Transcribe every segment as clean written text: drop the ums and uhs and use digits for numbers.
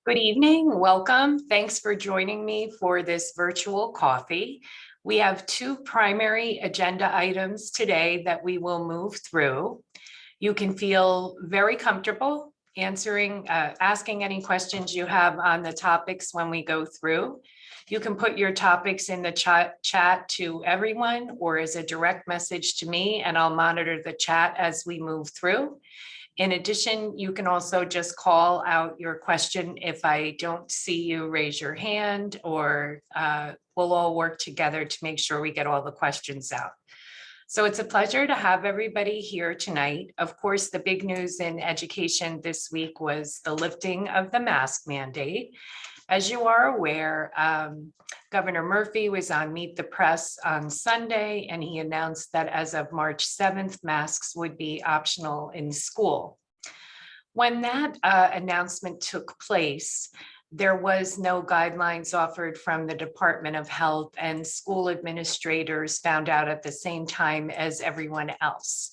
Good evening, welcome. Thanks for joining me for this virtual coffee. We have two primary agenda items today that we will move through. You can feel very comfortable asking any questions you have on the topics when we go through. You can put your topics in the chat to everyone or as a direct message to me, and I'll monitor the chat as we move through. In addition, you can also just call out your question. If I don't see you, raise your hand, or we'll all work together to make sure we get all the questions out. So it's a pleasure to have everybody here tonight. Of course, the big news in education this week was the lifting of the mask mandate. As you are aware, Governor Murphy was on Meet the Press on Sunday, and he announced that as of March 7th, masks would be optional in school. When that announcement took place, there was no guidelines offered from the Department of Health, and school administrators found out at the same time as everyone else.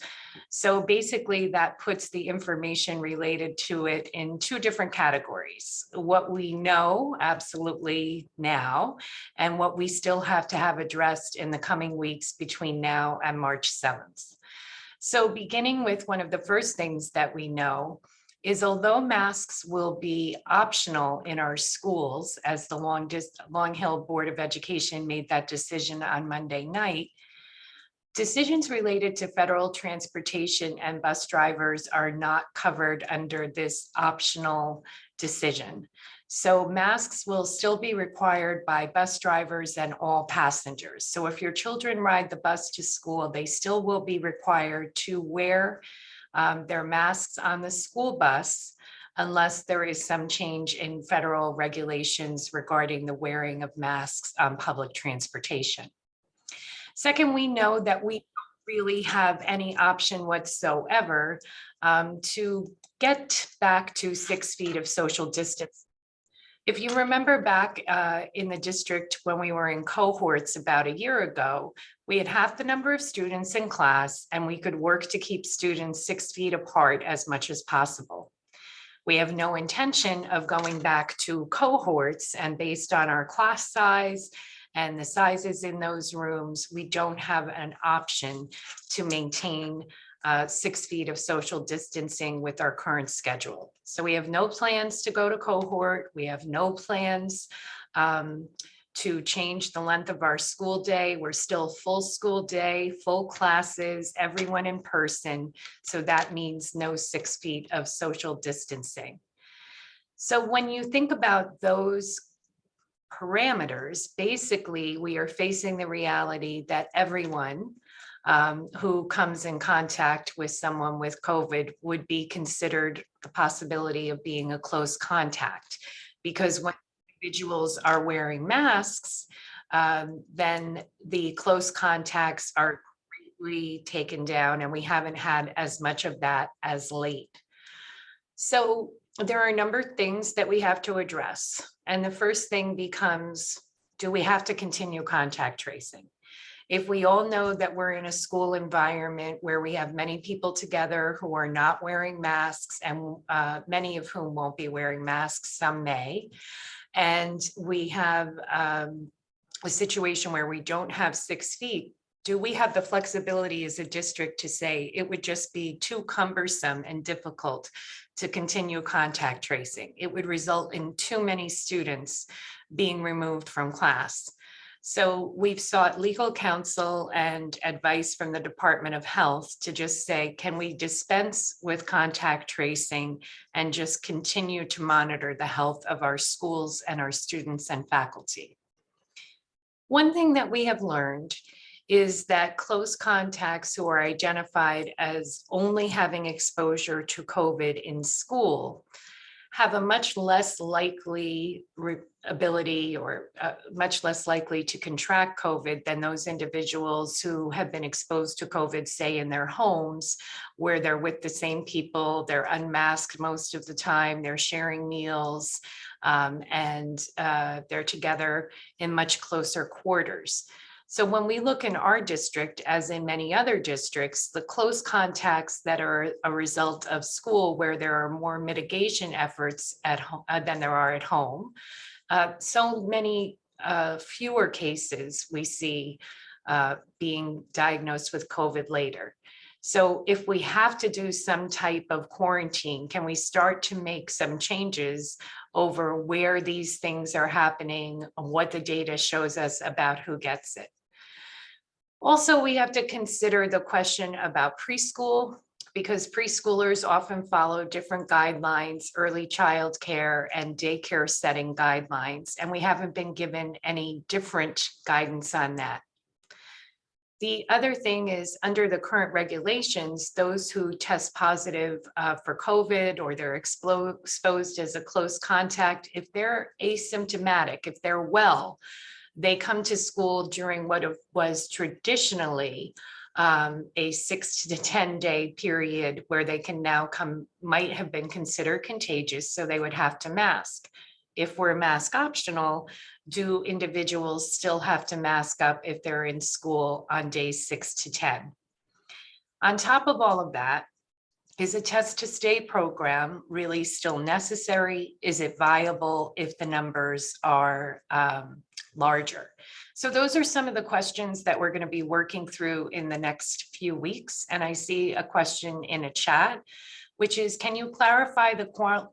So basically that puts the information related to it in two different categories. What we know absolutely now, and what we still have to have addressed in the coming weeks between now and March 7th. So beginning with one of the first things that we know is although masks will be optional in our schools, as the Long Hill Board of Education made that decision on Monday night, decisions related to federal transportation and bus drivers are not covered under this optional decision. So masks will still be required by bus drivers and all passengers. So if your children ride the bus to school, they still will be required to wear their masks on the school bus, unless there is some change in federal regulations regarding the wearing of masks on public transportation. Second, we know that we don't really have any option whatsoever to get back to 6 feet of social distance. If you remember back in the district when we were in cohorts about a year ago, we had half the number of students in class, and we could work to keep students 6 feet apart as much as possible. We have no intention of going back to cohorts, and based on our class size and the sizes in those rooms, we don't have an option to maintain 6 feet of social distancing with our current schedule. So we have no plans to go to cohort. We have no plans to change the length of our school day. We're still full school day, full classes, everyone in person. So that means no 6 feet of social distancing. So when you think about those parameters, basically we are facing the reality that everyone who comes in contact with someone with COVID would be considered the possibility of being a close contact, because when individuals are wearing masks, then the close contacts are greatly taken down, and we haven't had as much of that as late. So there are a number of things that we have to address. And the first thing becomes, do we have to continue contact tracing? If we all know that we're in a school environment where we have many people together who are not wearing masks, and many of whom won't be wearing masks, some may, and we have a situation where we don't have 6 feet, do we have the flexibility as a district to say it would just be too cumbersome and difficult to continue contact tracing? It would result in too many students being removed from class. So we've sought legal counsel and advice from the Department of Health to just say, can we dispense with contact tracing and just continue to monitor the health of our schools and our students and faculty? One thing that we have learned is that close contacts who are identified as only having exposure to COVID in school have a much less likely ability or much less likely to contract COVID than those individuals who have been exposed to COVID, say in their homes, where they're with the same people, they're unmasked most of the time, they're sharing meals, and they're together in much closer quarters. So when we look in our district, as in many other districts, the close contacts that are a result of school where there are more mitigation efforts at home than there are at home, so many fewer cases we see being diagnosed with COVID later. So if we have to do some type of quarantine, can we start to make some changes over where these things are happening, what the data shows us about who gets it? Also, we have to consider the question about preschool, because preschoolers often follow different guidelines, early child care and daycare setting guidelines, and we haven't been given any different guidance on that. The other thing is, under the current regulations, those who test positive for COVID or they're exposed as a close contact, if they're asymptomatic, if they're well, they come to school during what was traditionally a 6 to 10 day period where they can now come, might have been considered contagious, so they would have to mask. If we're mask optional, do individuals still have to mask up if they're in school on days 6 to 10? On top of all of that, is a test to stay program really still necessary? Is it viable if the numbers are larger? So those are some of the questions that we're going to be working through in the next few weeks. And I see a question in a chat, which is, can you clarify the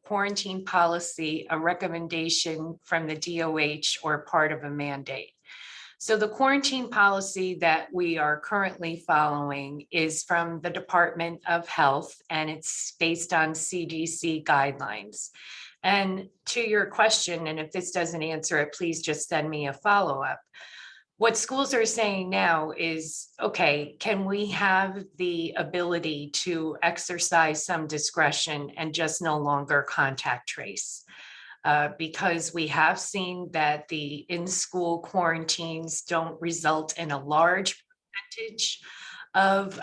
quarantine policy, a recommendation from the DOH or part of a mandate? So the quarantine policy that we are currently following is from the Department of Health, and it's based on CDC guidelines. And to your question, and if this doesn't answer it, please just send me a follow-up. What schools are saying now is, okay, can we have the ability to exercise some discretion and just no longer contact trace? Because we have seen that the in-school quarantines don't result in a large percentage of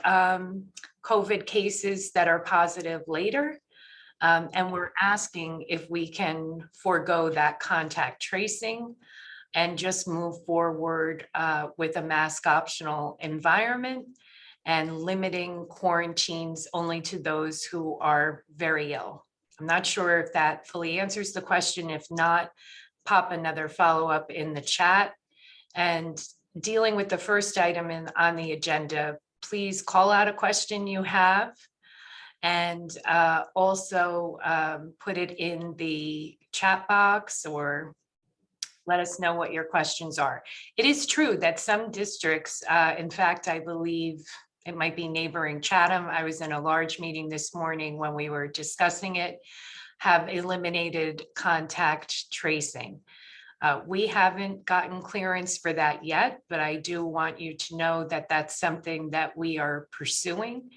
COVID cases that are positive later. And we're asking if we can forego that contact tracing and just move forward with a mask optional environment and limiting quarantines only to those who are very ill. I'm not sure if that fully answers the question. If not, pop another follow-up in the chat. And dealing with the first item on the agenda, please call out a question you have, and also put it in the chat box or let us know what your questions are. It is true that some districts, in fact, I believe it might be neighboring Chatham. I was in a large meeting this morning when we were discussing it, have eliminated contact tracing. We haven't gotten clearance for that yet, but I do want you to know that that's something that we are pursuing.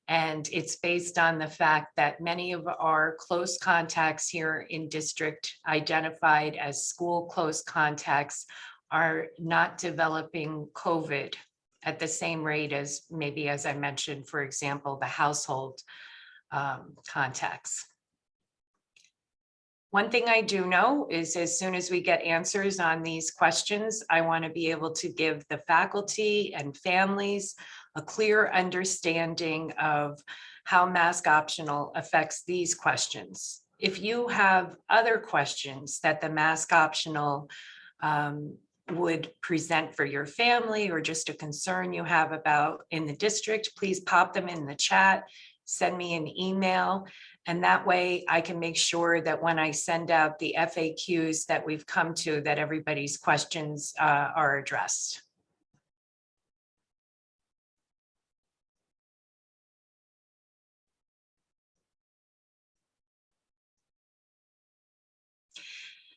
And it's based on the fact that many of our close contacts here in district identified as school close contacts are not developing COVID at the same rate as maybe, as I mentioned, for example, the household contacts. One thing I do know is as soon as we get answers on these questions, I want to be able to give the faculty and families a clear understanding of how mask optional affects these questions. If you have other questions that the mask optional would present for your family, or just a concern you have about in the district, please pop them in the chat, send me an email, and that way I can make sure that when I send out the FAQs that we've come to, that everybody's questions are addressed.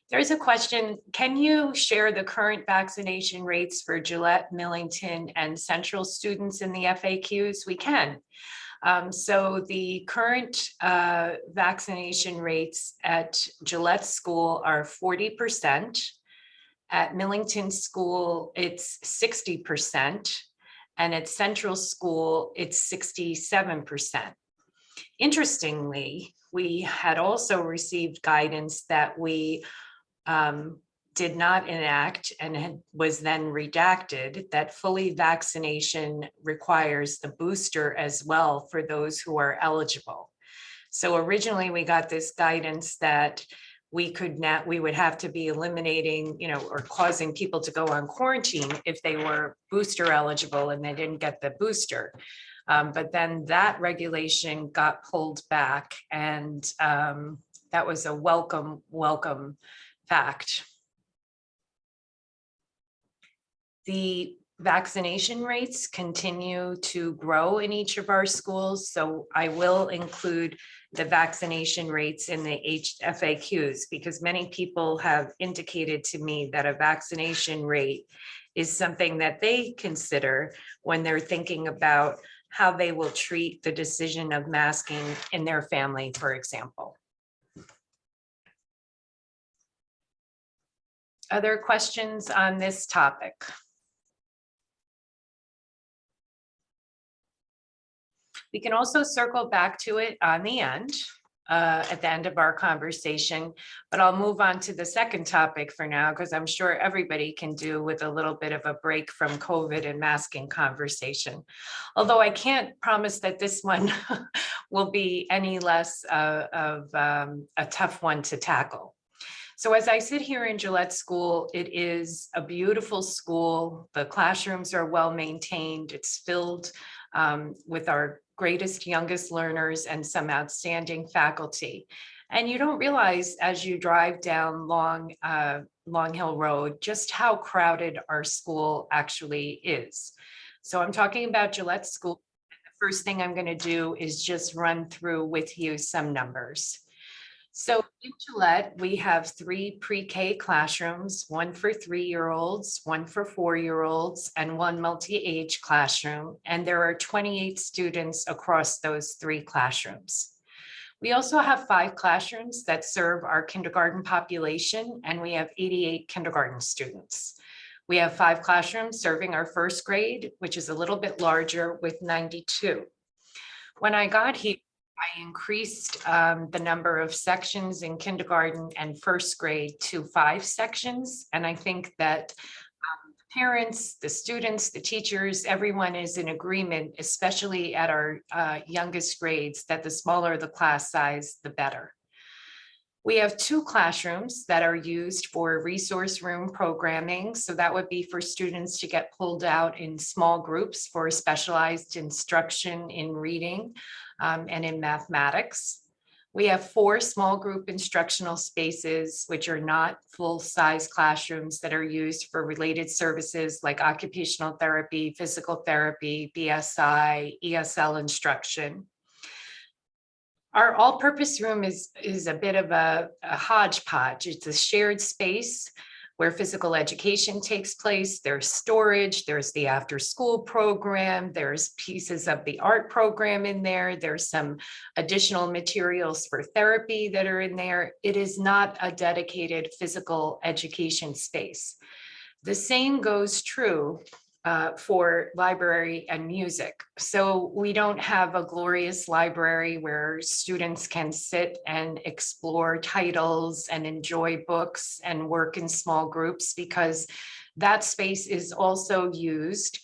There's a question, can you share the current vaccination rates for Gillette, Millington, and Central students in the FAQs? We can. So the current vaccination rates at Gillette School are 40%. At Millington School, it's 60%. And at Central School, it's 67%. Interestingly, we had also received guidance that we did not enact and was then redacted that fully vaccination requires the booster as well for those who are eligible. So originally we got this guidance that we would have to be eliminating, or causing people to go on quarantine if they were booster eligible and they didn't get the booster. But then that regulation got pulled back, and that was a welcome fact. The vaccination rates continue to grow in each of our schools, so I will include the vaccination rates in the FAQs, because many people have indicated to me that a vaccination rate is something that they consider when they're thinking about how they will treat the decision of masking in their family, for example. Other questions on this topic? We can also circle back to it on the end, at the end of our conversation, but I'll move on to the second topic for now, because I'm sure everybody can do with a little bit of a break from COVID and masking conversation. Although I can't promise that this one will be any less of a tough one to tackle. So as I sit here in Gillette School, it is a beautiful school. The classrooms are well maintained. It's filled with our greatest, youngest learners and some outstanding faculty. And you don't realize as you drive down Long Hill Road just how crowded our school actually is. So I'm talking about Gillette School. The first thing I'm going to do is just run through with you some numbers. So in Gillette, we have 3 pre-K classrooms, 1 for 3-year-olds, 1 for 4-year-olds, and 1 multi-age classroom. And there are 28 students across those 3 classrooms. We also have 5 classrooms that serve our kindergarten population, and we have 88 kindergarten students. We have 5 classrooms serving our first grade, which is a little bit larger, with 92. When I got here, I increased the number of sections in kindergarten and first grade to 5 sections. And I think that the parents, the students, the teachers, everyone is in agreement, especially at our youngest grades, that the smaller the class size, the better. We have 2 classrooms that are used for resource room programming. So that would be for students to get pulled out in small groups for specialized instruction in reading and in mathematics. We have 4 small group instructional spaces, which are not full-size classrooms, that are used for related services like occupational therapy, physical therapy, BSI, ESL instruction. Our all-purpose room is a bit of a hodgepodge. It's a shared space where physical education takes place. There's storage, there's the after-school program, there's pieces of the art program in there, there's some additional materials for therapy that are in there. It is not a dedicated physical education space. The same goes true for library and music. So we don't have a glorious library where students can sit and explore titles and enjoy books and work in small groups, because that space is also used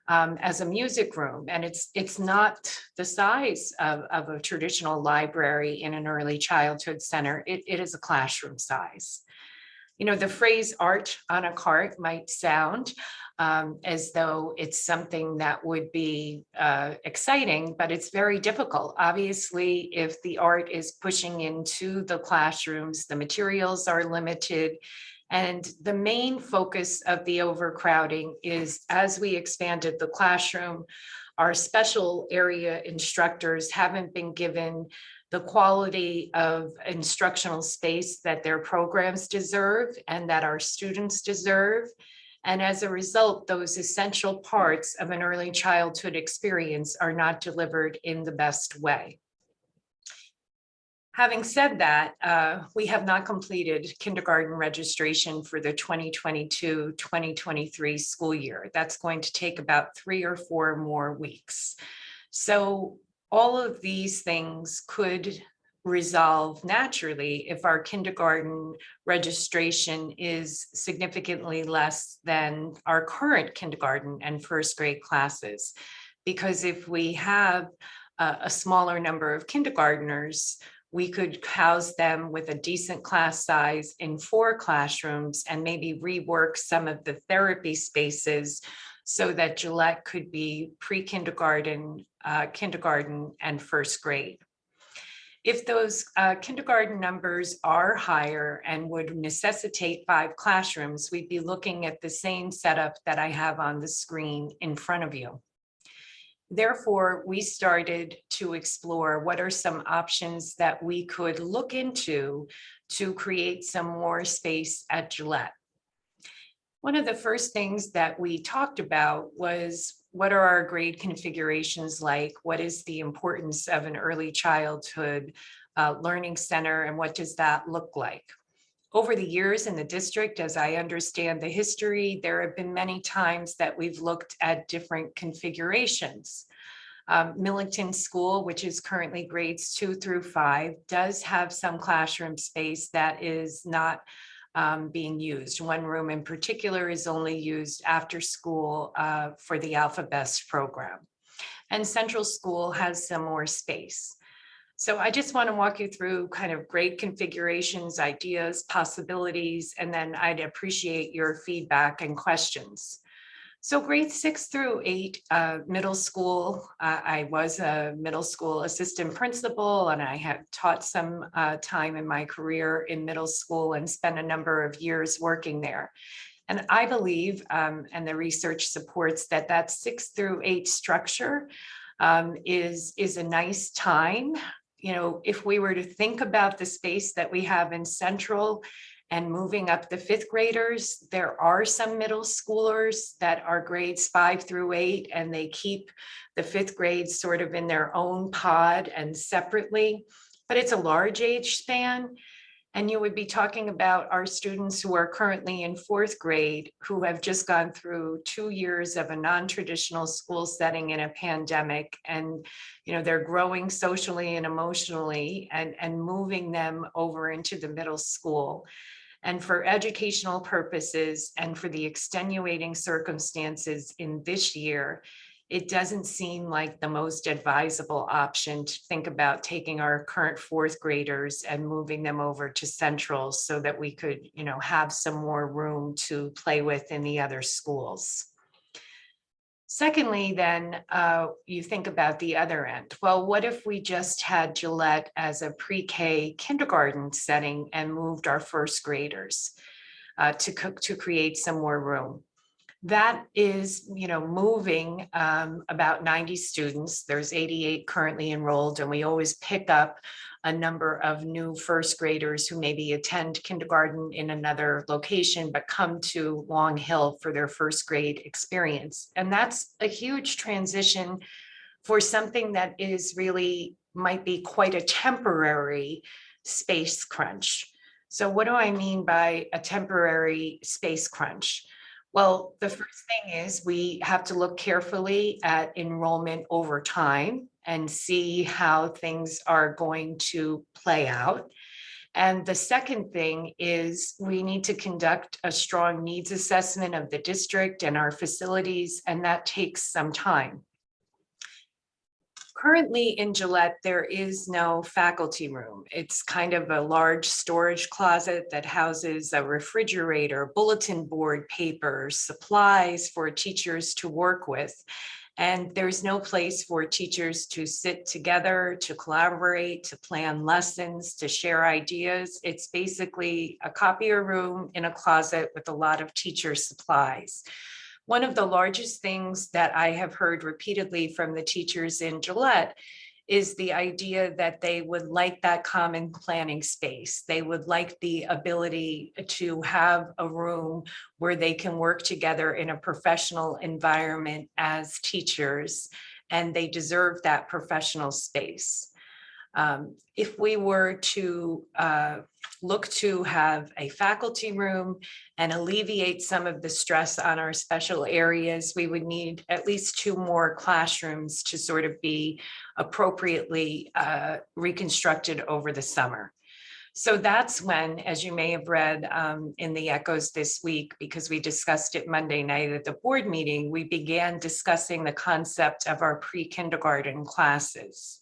as a music room. And it's not the size of a traditional library in an early childhood center. It is a classroom size. The phrase art on a cart might sound as though it's something that would be exciting, but it's very difficult. Obviously, if the art is pushing into the classrooms, the materials are limited. And the main focus of the overcrowding is, as we expanded the classroom, our special area instructors haven't been given the quality of instructional space that their programs deserve and that our students deserve. And as a result, those essential parts of an early childhood experience are not delivered in the best way. Having said that, we have not completed kindergarten registration for the 2022-2023 school year. That's going to take about 3 or 4 more weeks. So all of these things could resolve naturally if our kindergarten registration is significantly less than our current kindergarten and first grade classes. Because if we have a smaller number of kindergartners, we could house them with a decent class size in 4 classrooms and maybe rework some of the therapy spaces so that Gillette could be pre-kindergarten, kindergarten, and first grade. If those kindergarten numbers are higher and would necessitate 5 classrooms, we'd be looking at the same setup that I have on the screen in front of you. Therefore, we started to explore what are some options that we could look into to create some more space at Gillette. One of the first things that we talked about was, what are our grade configurations like? What is the importance of an early childhood learning center, and what does that look like? Over the years in the district, as I understand the history, there have been many times that we've looked at different configurations. Millington School, which is currently grades 2 through 5, does have some classroom space that is not being used. One room in particular is only used after school for the Alpha Best program. And Central School has some more space. So I just want to walk you through kind of grade configurations, ideas, possibilities, and then I'd appreciate your feedback and questions. So grades 6 through 8, middle school, I was a middle school assistant principal, and I have taught some time in my career in middle school and spent a number of years working there. And I believe, and the research supports, that that 6 through 8 structure is a nice time. You know, if we were to think about the space that we have in Central and moving up the 5th graders, there are some middle schoolers that are grades 5 through 8, and they keep the 5th grades sort of in their own pod and separately, but it's a large age span. And you would be talking about our students who are currently in 4th grade, who have just gone through 2 years of a non-traditional school setting in a pandemic. And, you know, they're growing socially and emotionally, and moving them over into the middle school. And for educational purposes and for the extenuating circumstances in this year, it doesn't seem like the most advisable option to think about taking our current 4th graders and moving them over to Central so that we could, you know, have some more room to play with in the other schools. Secondly, then you think about the other end. Well, what if we just had Gillette as a pre-K kindergarten setting and moved our 1st graders to create some more room? That is, you know, moving about 90 students. There's 88 currently enrolled, and we always pick up a number of new 1st graders who maybe attend kindergarten in another location, but come to Long Hill for their 1st grade experience. And that's a huge transition for something that is really might be quite a temporary space crunch. So what do I mean by a temporary space crunch? Well, the first thing is we have to look carefully at enrollment over time and see how things are going to play out. And the second thing is we need to conduct a strong needs assessment of the district and our facilities, and that takes some time. Currently in Gillette, there is no faculty room. It's kind of a large storage closet that houses a refrigerator, bulletin board paper, supplies for teachers to work with. And there's no place for teachers to sit together, to collaborate, to plan lessons, to share ideas. It's basically a copier room in a closet with a lot of teacher supplies. One of the largest things that I have heard repeatedly from the teachers in Gillette is the idea that they would like that common planning space. They would like the ability to have a room where they can work together in a professional environment as teachers, and they deserve that professional space. If we were to look to have a faculty room and alleviate some of the stress on our special areas, we would need at least 2 more classrooms to sort of be appropriately reconstructed over the summer. So that's when, as you may have read in the echoes this week, because we discussed it Monday night at the board meeting, we began discussing the concept of our pre-kindergarten classes.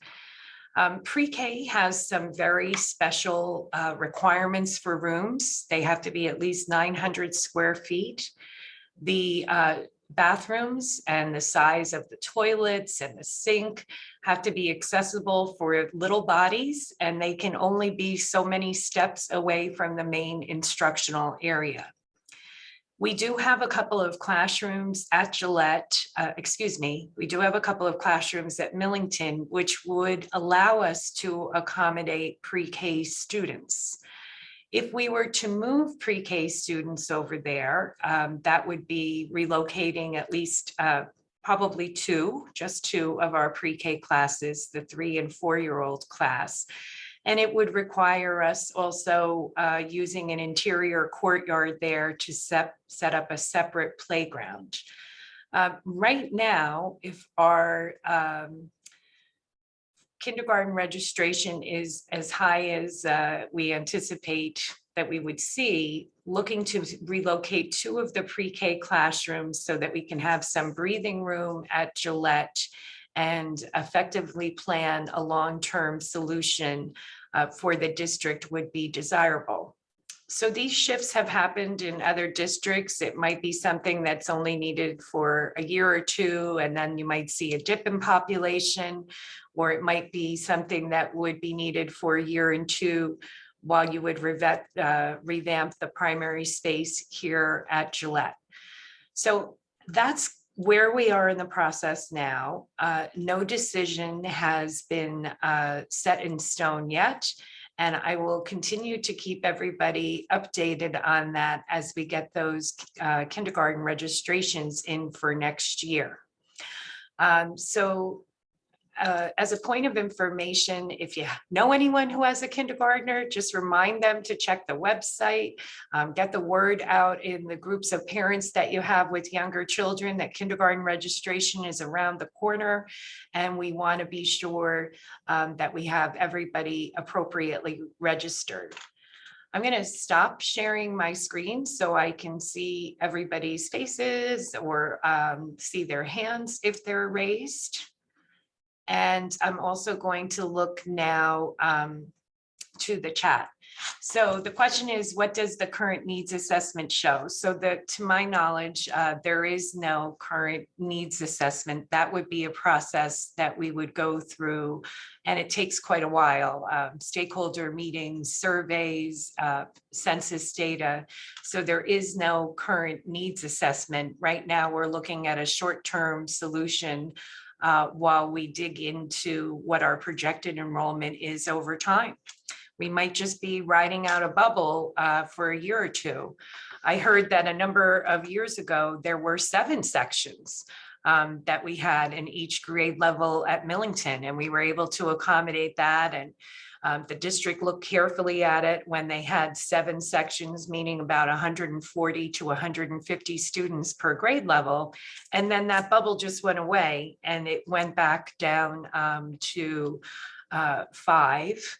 Pre-K has some very special requirements for rooms. They have to be at least 900 square feet. The bathrooms and the size of the toilets and the sink have to be accessible for little bodies, and they can only be so many steps away from the main instructional area. We do have a couple of classrooms at Gillette, we do have a couple of classrooms at Millington, which would allow us to accommodate pre-K students. If we were to move pre-K students over there, that would be relocating at least probably just two of our pre-K classes, the 3- and 4-year-old class. And it would require us also using an interior courtyard there to set up a separate playground. Right now, if our kindergarten registration is as high as we anticipate that we would see, looking to relocate 2 of the pre-K classrooms so that we can have some breathing room at Gillette and effectively plan a long-term solution for the district would be desirable. So these shifts have happened in other districts. It might be something that's only needed for a year or 2, and then you might see a dip in population, or it might be something that would be needed for a year and 2 while you would revamp the primary space here at Gillette. So that's where we are in the process now. No decision has been set in stone yet. And I will continue to keep everybody updated on that as we get those kindergarten registrations in for next year. As a point of information, if you know anyone who has a kindergartner, just remind them to check the website, get the word out in the groups of parents that you have with younger children that kindergarten registration is around the corner. And we want to be sure that we have everybody appropriately registered. I'm going to stop sharing my screen so I can see everybody's faces or see their hands if they're raised. And I'm also going to look now to the chat. So the question is, what does the current needs assessment show? So to my knowledge, there is no current needs assessment. That would be a process that we would go through, and it takes quite a while. Stakeholder meetings, surveys, census data. So there is no current needs assessment. Right now, we're looking at a short-term solution while we dig into what our projected enrollment is over time. We might just be riding out a bubble for a year or 2. I heard that a number of years ago, there were 7 sections that we had in each grade level at Millington, and we were able to accommodate that. And the district looked carefully at it when they had 7 sections, meaning about 140 to 150 students per grade level. And then that bubble just went away and it went back down to 5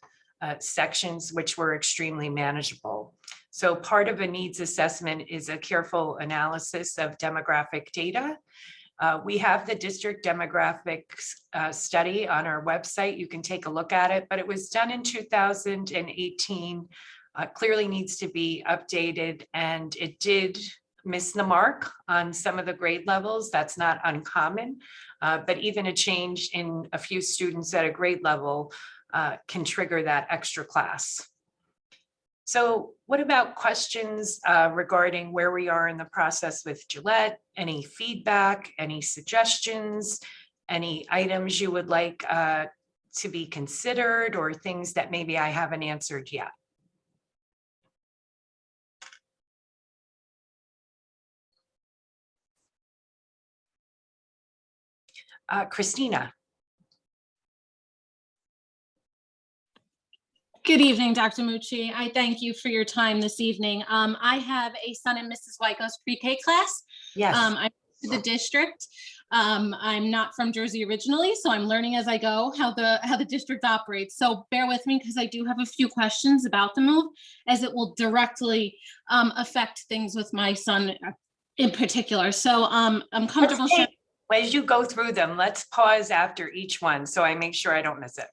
sections, which were extremely manageable. So part of a needs assessment is a careful analysis of demographic data. We have the district demographics study on our website. You can take a look at it, but it was done in 2018. Clearly needs to be updated, and it did miss the mark on some of the grade levels. That's not uncommon, but even a change in a few students at a grade level can trigger that extra class. So what about questions regarding where we are in the process with Gillette? Any feedback, any suggestions, any items you would like to be considered, or things that maybe I haven't answered yet? Christina. Good evening, Dr. Mucci. I thank you for your time this evening. I have a son in Mrs. Wyko's pre-K class. Yes. I'm to the district. I'm not from Jersey originally, so I'm learning as I go how the district operates. So bear with me because I do have a few questions about the move, as it will directly affect things with my son in particular. So I'm comfortable sharing. As you go through them, let's pause after each one so I make sure I don't miss it.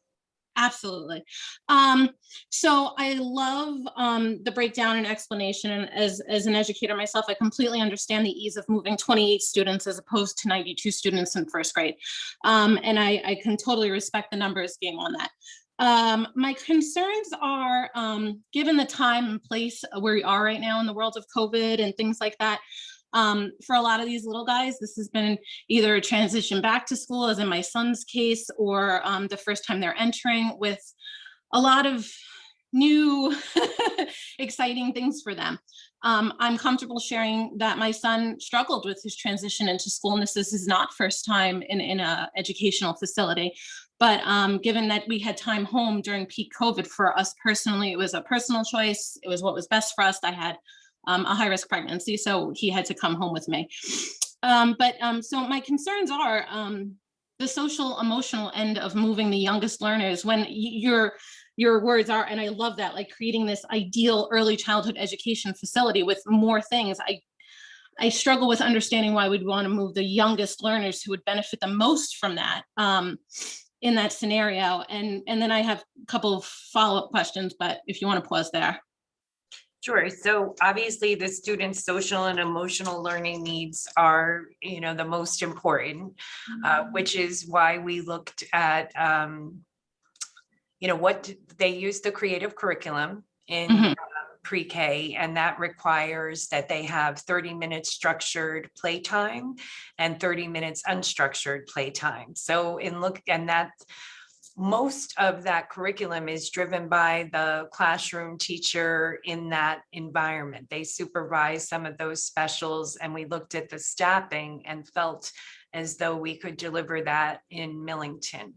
Absolutely. So I love the breakdown and explanation. And as an educator myself, I completely understand the ease of moving 28 students as opposed to 92 students in first grade. And I can totally respect the numbers game on that. My concerns are, given the time and place where we are right now in the world of COVID and things like that, for a lot of these little guys, this has been either a transition back to school, as in my son's case, or the first time they're entering, with a lot of new exciting things for them. I'm comfortable sharing that my son struggled with his transition into school, and this is not first time in an educational facility. But given that we had time home during peak COVID, for us personally, it was a personal choice. It was what was best for us. I had a high-risk pregnancy, so he had to come home with me. So my concerns are the social emotional end of moving the youngest learners, when your words are, and I love that, like creating this ideal early childhood education facility with more things. I struggle with understanding why we'd want to move the youngest learners who would benefit the most from that in that scenario. And then I have a couple of follow-up questions, but if you want to pause there. Sure. So obviously the students' social and emotional learning needs are, the most important, which is why we looked at, what they use the creative curriculum in pre-K, and that requires that they have 30 minutes structured playtime and 30 minutes unstructured playtime. So most of that curriculum is driven by the classroom teacher in that environment. They supervise some of those specials, and we looked at the staffing and felt as though we could deliver that in Millington.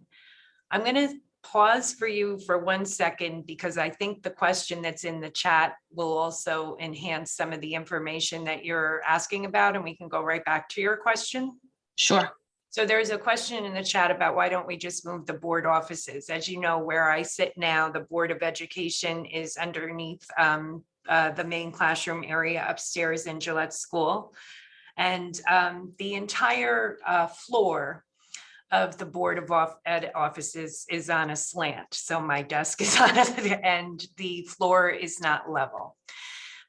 I'm going to pause for you for 1 second, because I think the question that's in the chat will also enhance some of the information that you're asking about, and we can go right back to your question. Sure. So there's a question in the chat about why don't we just move the board offices? As you know, where I sit now, the Board of Education is underneath the main classroom area upstairs in Gillette School. And the entire floor of the Board of Ed offices is on a slant. So my desk is on it and the floor is not level.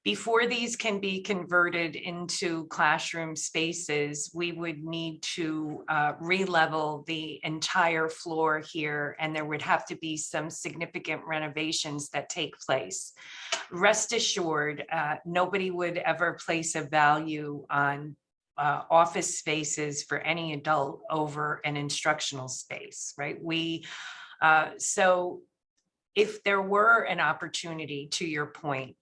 Before these can be converted into classroom spaces, we would need to re-level the entire floor here, and there would have to be some significant renovations that take place. Rest assured, nobody would ever place a value on office spaces for any adult over an instructional space, right? So if there were an opportunity, to your point,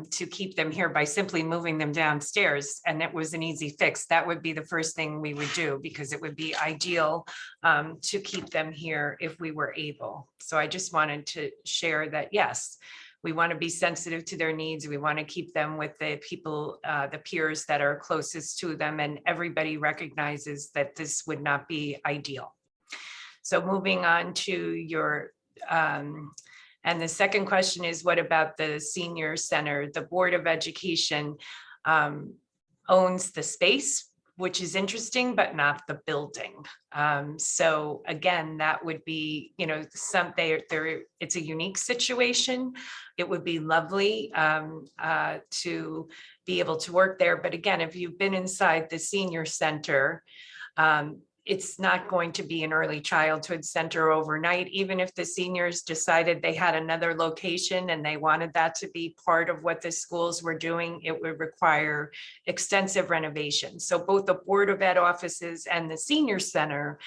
to keep them here by simply moving them downstairs, and it was an easy fix, that would be the first thing we would do, because it would be ideal to keep them here if we were able. So I just wanted to share that, yes, we want to be sensitive to their needs. We want to keep them with the people, the peers that are closest to them, and everybody recognizes that this would not be ideal. So moving on to your and the second question is, what about the senior center? The Board of Education owns the space, which is interesting, but not the building. So again, that would be, it's a unique situation. It would be lovely to be able to work there. But again, if you've been inside the senior center, it's not going to be an early childhood center overnight. Even if the seniors decided they had another location and they wanted that to be part of what the schools were doing, it would require extensive renovations. So both the Board of Ed offices and the senior center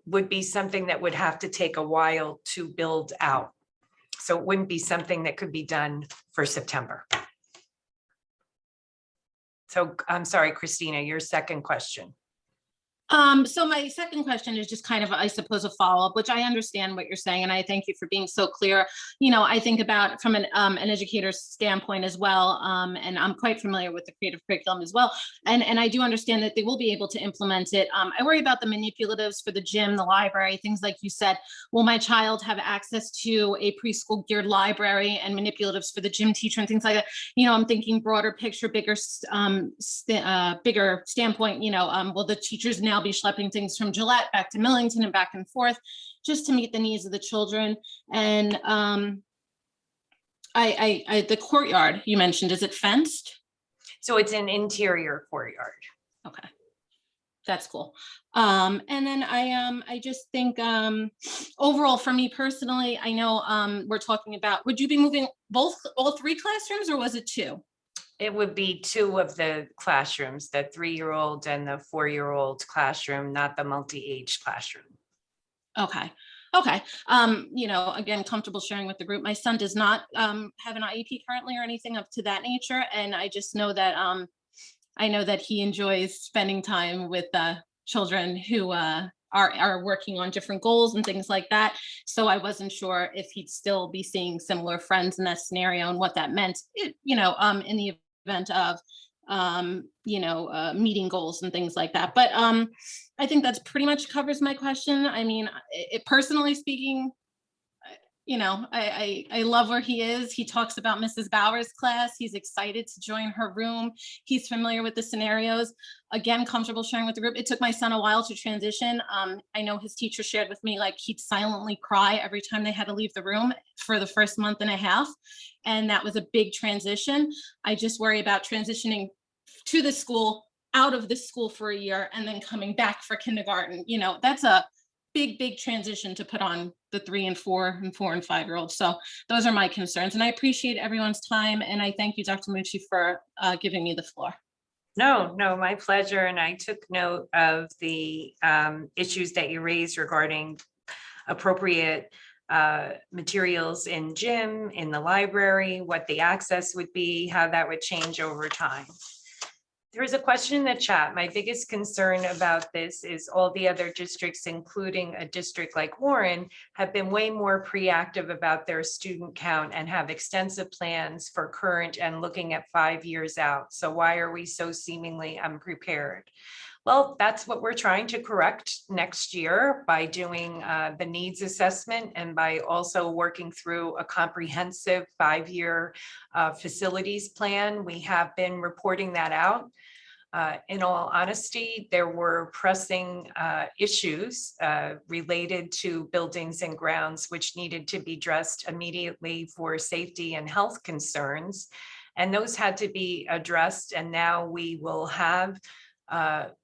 would be something that would have to take a while to build out. So it wouldn't be something that could be done for September. So I'm sorry, Christina, your second question. So my second question is just kind of, I suppose, a follow-up, which I understand what you're saying, and I thank you for being so clear. I think about from an educator's standpoint as well, and I'm quite familiar with the creative curriculum as well, and I do understand that they will be able to implement it. I worry about the manipulatives for the gym, the library, things like you said. Will my child have access to a preschool geared library and manipulatives for the gym teacher and things like that? I'm thinking broader picture, bigger standpoint. Will the teachers now be schlepping things from Gillette back to Millington and back and forth just to meet the needs of the children? And the courtyard you mentioned, is it fenced? So it's an interior courtyard. Okay, that's cool. And then I just think overall for me personally, I know we're talking about, would you be moving all three classrooms, or was it two? It would be two of the classrooms, the 3-year-old and the 4-year-old classroom, not the multi-age classroom. Okay. Again, comfortable sharing with the group. My son does not have an IEP currently or anything up to that nature. And I just know that I know that he enjoys spending time with children who are working on different goals and things like that. So I wasn't sure if he'd still be seeing similar friends in that scenario and what that meant, in the event of meeting goals and things like that. But I think that's pretty much covers my question. I mean, personally speaking, I love where he is. He talks about Mrs. Bauer's class. He's excited to join her room. He's familiar with the scenarios. Again, comfortable sharing with the group. It took my son a while to transition. I know his teacher shared with me, like, he'd silently cry every time they had to leave the room for the first month and a half. And that was a big transition. I just worry about transitioning to the school, out of this school for a year, and then coming back for kindergarten. That's a big transition to put on the 3 and 4 and 4 and 5-year-olds. So those are my concerns, and I appreciate everyone's time. And I thank you, Dr. Mucci, for giving me the floor. No, my pleasure. And I took note of the issues that you raised regarding appropriate materials in gym, in the library, what the access would be, how that would change over time. There is a question in the chat. My biggest concern about this is all the other districts, including a district like Warren, have been way more proactive about their student count and have extensive plans for current and looking at 5 years out. So why are we so seemingly unprepared? Well, that's what we're trying to correct next year by doing the needs assessment and by also working through a comprehensive 5-year facilities plan. We have been reporting that out. In all honesty, there were pressing issues related to buildings and grounds which needed to be addressed immediately for safety and health concerns. And those had to be addressed. And now we will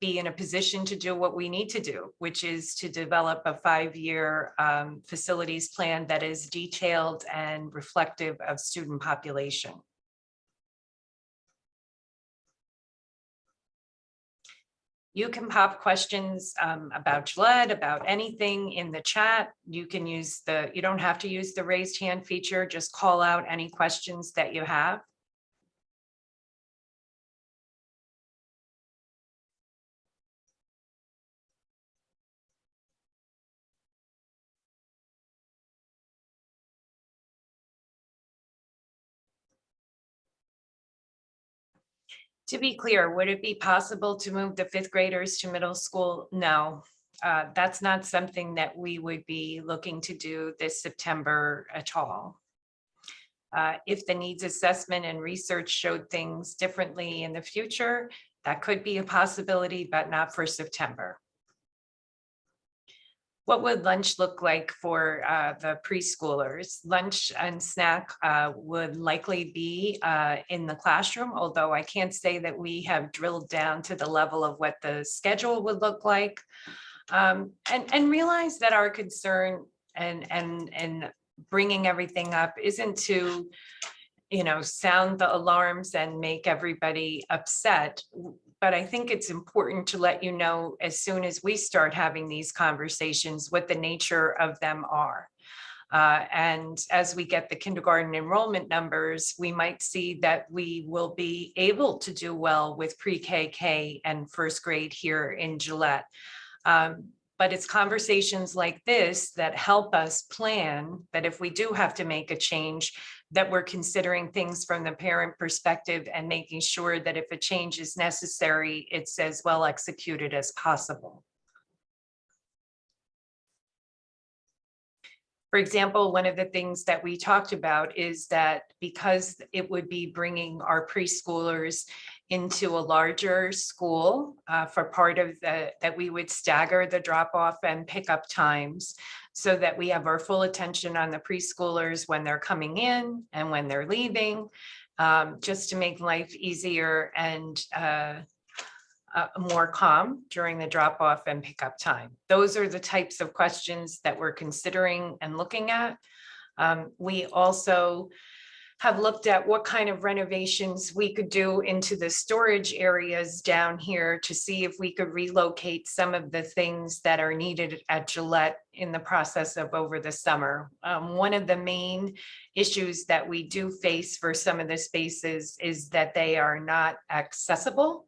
be in a position to do what we need to do, which is to develop a 5-year facilities plan that is detailed and reflective of student population. You can pop questions about Gillette, about anything in the chat. You can you don't have to use the raised hand feature, just call out any questions that you have. To be clear, would it be possible to move the 5th graders to middle school? No, that's not something that we would be looking to do this September at all. If the needs assessment and research showed things differently in the future, that could be a possibility, but not for September. What would lunch look like for the preschoolers? Lunch and snack would likely be in the classroom, although I can't say that we have drilled down to the level of what the schedule would look like. And realize that our concern and bringing everything up isn't to, sound the alarms and make everybody upset. But I think it's important to let you know as soon as we start having these conversations what the nature of them are. And as we get the kindergarten enrollment numbers, we might see that we will be able to do well with pre-K, K, and first grade here in Gillette. But it's conversations like this that help us plan that if we do have to make a change, that we're considering things from the parent perspective and making sure that if a change is necessary, it's as well executed as possible. For example, one of the things that we talked about is that because it would be bringing our preschoolers into a larger school for part of that we would stagger the drop off and pickup times so that we have our full attention on the preschoolers when they're coming in and when they're leaving, just to make life easier and more calm during the drop off and pickup time. Those are the types of questions that we're considering and looking at. We also have looked at what kind of renovations we could do into the storage areas down here to see if we could relocate some of the things that are needed at Gillette in the process of over the summer. One of the main issues that we do face for some of the spaces is that they are not accessible.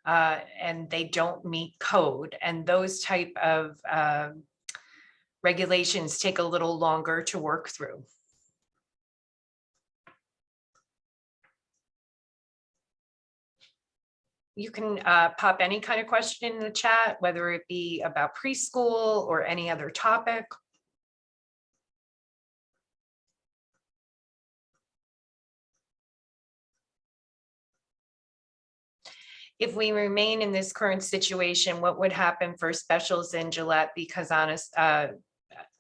And they don't meet code, and those type of regulations take a little longer to work through. You can pop any kind of question in the chat, whether it be about preschool or any other topic. If we remain in this current situation, what would happen for specials in Gillette? Because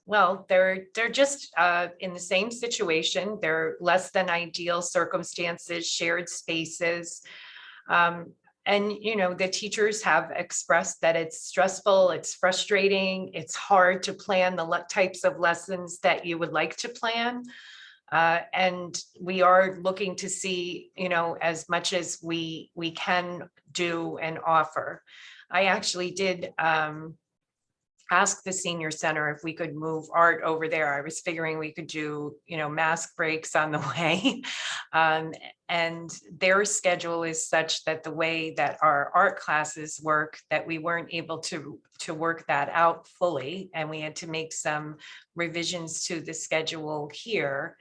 well, they're just in the same situation. They're less than ideal circumstances, shared spaces. And, you know, the teachers have expressed that it's stressful, it's frustrating, it's hard to plan the types of lessons that you would like to plan. And we are looking to see, you know, as much as we can do and offer. I actually did ask the senior center if we could move art over there. I was figuring we could do, you know, mask breaks on the way. And their schedule is such that the way that our art classes work, that we weren't able to work that out fully. And we had to make some revisions to the schedule here.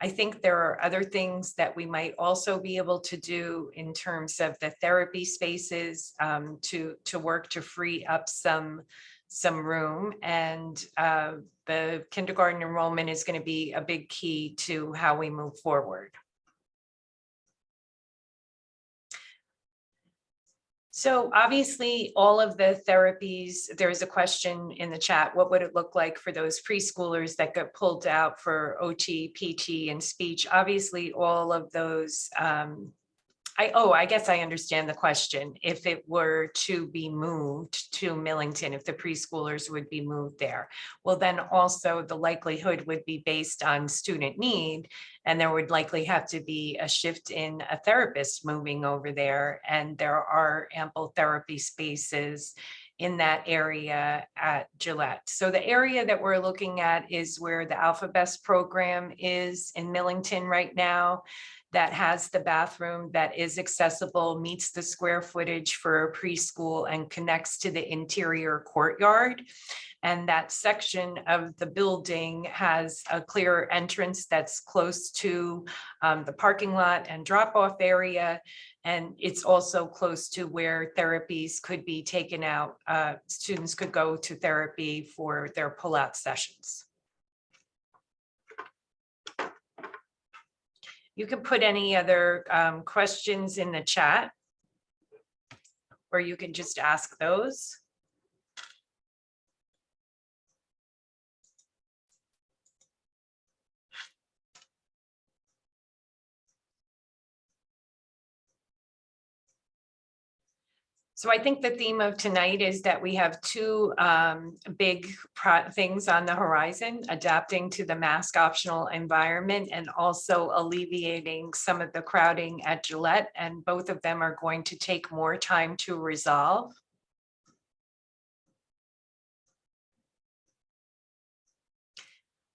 I think there are other things that we might also be able to do in terms of the therapy spaces to work to free up some room. And the kindergarten enrollment is going to be a big key to how we move forward. So obviously all of the therapies, there's a question in the chat, what would it look like for those preschoolers that got pulled out for OT, PT, and speech? Obviously all of those, I guess I understand the question. If it were to be moved to Millington, if the preschoolers would be moved there, well, then also the likelihood would be based on student need, and there would likely have to be a shift in a therapist moving over there. And there are ample therapy spaces in that area at Gillette. So the area that we're looking at is where the Alpha Best program is in Millington right now. That has the bathroom that is accessible, meets the square footage for a preschool, and connects to the interior courtyard. And that section of the building has a clear entrance that's close to the parking lot and drop-off area. And it's also close to where therapies could be taken out. Students could go to therapy for their pull-out sessions. You can put any other questions in the chat, or you can just ask those. So I think the theme of tonight is that we have two big things on the horizon: adapting to the mask optional environment and also alleviating some of the crowding at Gillette. And both of them are going to take more time to resolve.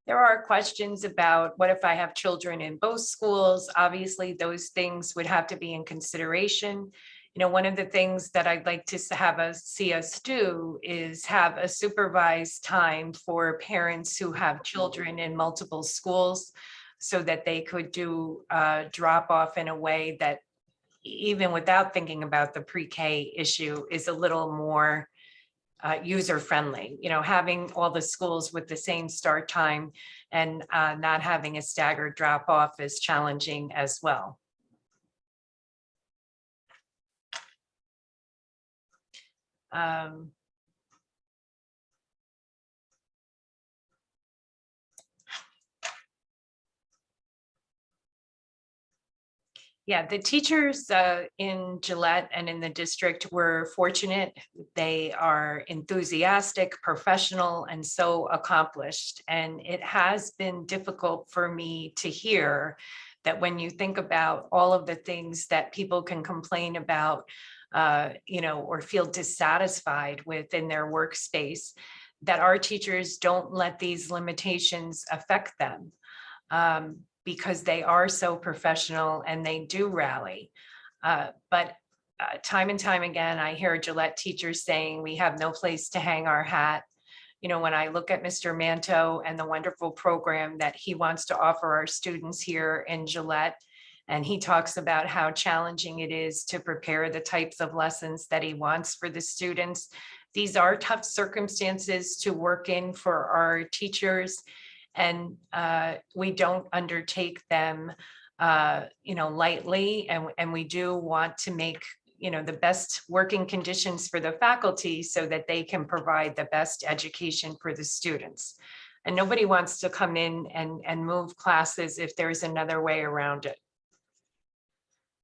There are questions about what if I have children in both schools? Obviously, those things would have to be in consideration. You know, one of the things that I'd like to have us see us do is have a supervised time for parents who have children in multiple schools so that they could do drop off in a way that even without thinking about the pre-K issue is a little more user-friendly, you know, having all the schools with the same start time and not having a staggered drop-off is challenging as well. Yeah, the teachers in Gillette and in the district were fortunate. They are enthusiastic, professional, and so accomplished. And it has been difficult for me to hear that when you think about all of the things that people can complain about, you know, or feel dissatisfied with in their workspace, that our teachers don't let these limitations affect them. Because they are so professional and they do rally. But time and time again, I hear Gillette teachers saying we have no place to hang our hat. You know, when I look at Mr. Manto and the wonderful program that he wants to offer our students here in Gillette, and he talks about how challenging it is to prepare the types of lessons that he wants for the students. These are tough circumstances to work in for our teachers. And we don't undertake them, you know, lightly. And we do want to make, you know, the best working conditions for the faculty so that they can provide the best education for the students. And nobody wants to come in and move classes if there's another way around it.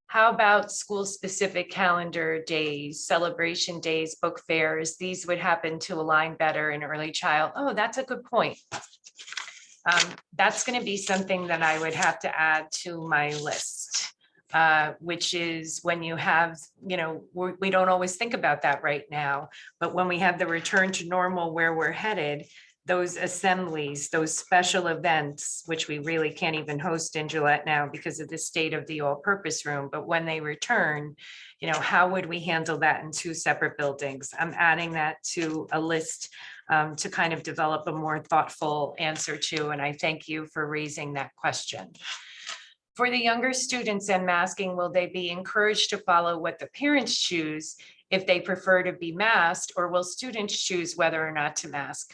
How about school-specific calendar days, celebration days, book fairs? These would happen to align better in early child. Oh, that's a good point. That's going to be something that I would have to add to my list, which is when you have, you know, we don't always think about that right now, but when we have the return to normal where we're headed, those assemblies, those special events, which we really can't even host in Gillette now because of the state of the all-purpose room, but when they return, you know, how would we handle that in two separate buildings? I'm adding that to a list to kind of develop a more thoughtful answer to, and I thank you for raising that question. For the younger students and masking, will they be encouraged to follow what the parents choose if they prefer to be masked, or will students choose whether or not to mask?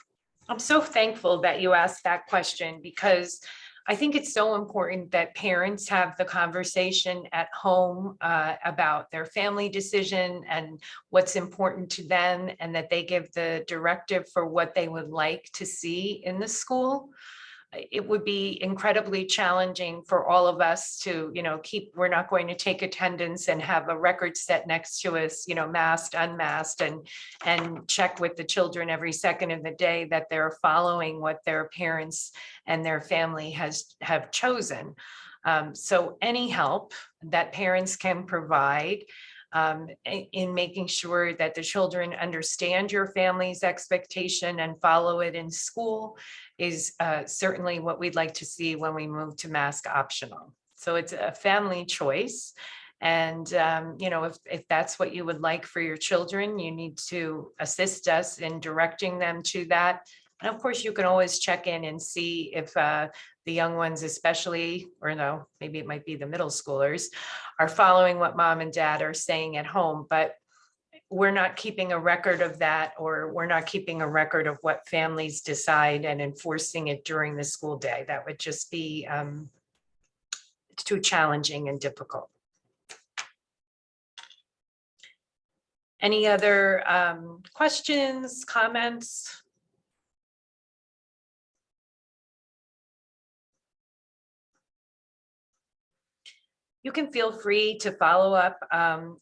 I'm so thankful that you asked that question because I think it's so important that parents have the conversation at home about their family decision and what's important to them, and that they give the directive for what they would like to see in the school. It would be incredibly challenging for all of us to, you know, we're not going to take attendance and have a record set next to us, you know, masked, unmasked, and check with the children every second of the day that they're following what their parents and their family have chosen. So any help that parents can provide in making sure that the children understand your family's expectation and follow it in school is certainly what we'd like to see when we move to mask optional. So it's a family choice. And, you know, if that's what you would like for your children, you need to assist us in directing them to that. And of course, you can always check in and see if the young ones especially, or no, maybe it might be the middle schoolers, are following what mom and dad are saying at home. But we're not keeping a record of that, or we're not keeping a record of what families decide and enforcing it during the school day. That would just be too challenging and difficult. Any other questions, comments? You can feel free to follow up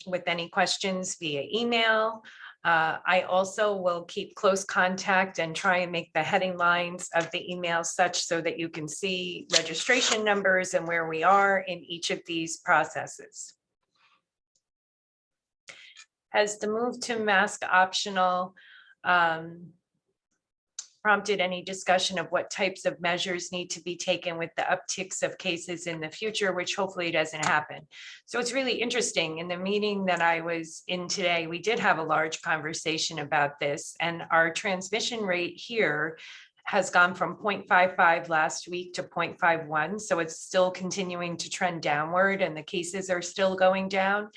with any questions via email. I also will keep close contact and try and make the heading lines of the email such so that you can see registration numbers and where we are in each of these processes. Has the move to mask optional prompted any discussion of what types of measures need to be taken with the upticks of cases in the future, which hopefully doesn't happen. So it's really interesting. In the meeting that I was in today, we did have a large conversation about this, and our transmission rate here has gone from 0.55 last week to 0.51. So it's still continuing to trend downward and the cases are still going down.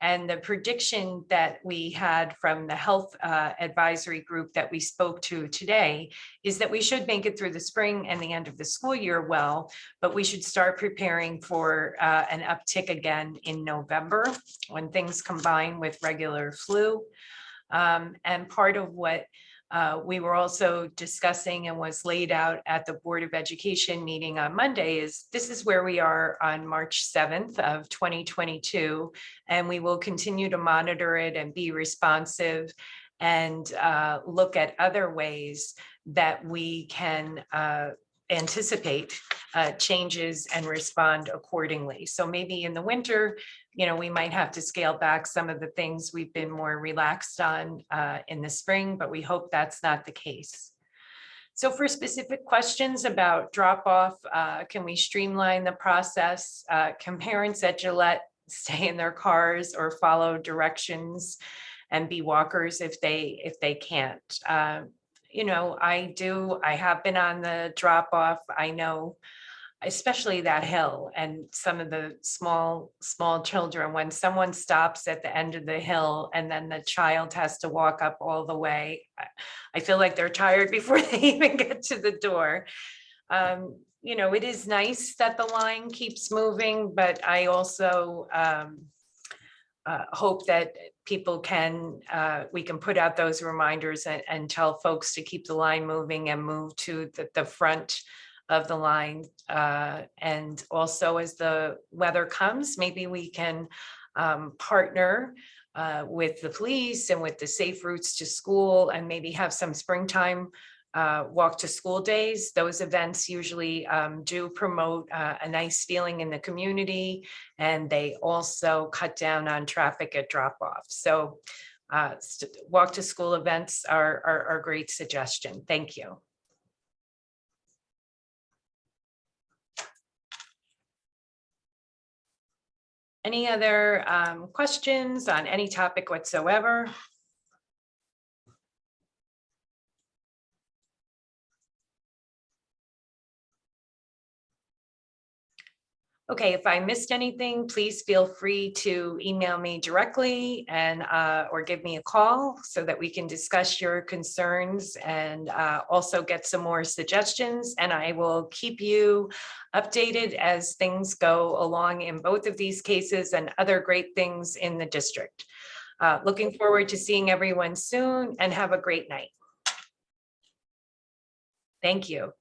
And the prediction that we had from the health advisory group that we spoke to today is that we should make it through the spring and the end of the school year well, but we should start preparing for an uptick again in November when things combine with regular flu. And part of what we were also discussing and was laid out at the Board of Education meeting on Monday is this is where we are on March 7th of 2022, and we will continue to monitor it and be responsive and look at other ways that we can anticipate changes and respond accordingly. So maybe in the winter, we might have to scale back some of the things we've been more relaxed on in the spring, but we hope that's not the case. So for specific questions about drop off, can we streamline the process? Can parents at Gillette stay in their cars or follow directions and be walkers if they can't? I have been on the drop off. I know, especially that hill and some of the small children, when someone stops at the end of the hill and then the child has to walk up all the way, I feel like they're tired before they even get to the door. It is nice that the line keeps moving, but I also hope that people we can put out those reminders and tell folks to keep the line moving and move to the front of the line. And also as the weather comes, maybe we can partner with the police and with the Safe Routes to School and maybe have some springtime walk to school days. Those events usually do promote a nice feeling in the community, and they also cut down on traffic at drop off. So walk to school events are a great suggestion. Thank you. Any other questions on any topic whatsoever? Okay, if I missed anything, please feel free to email me directly and or give me a call so that we can discuss your concerns and also get some more suggestions. And I will keep you updated as things go along in both of these cases and other great things in the district. Looking forward to seeing everyone soon, and have a great night. Thank you.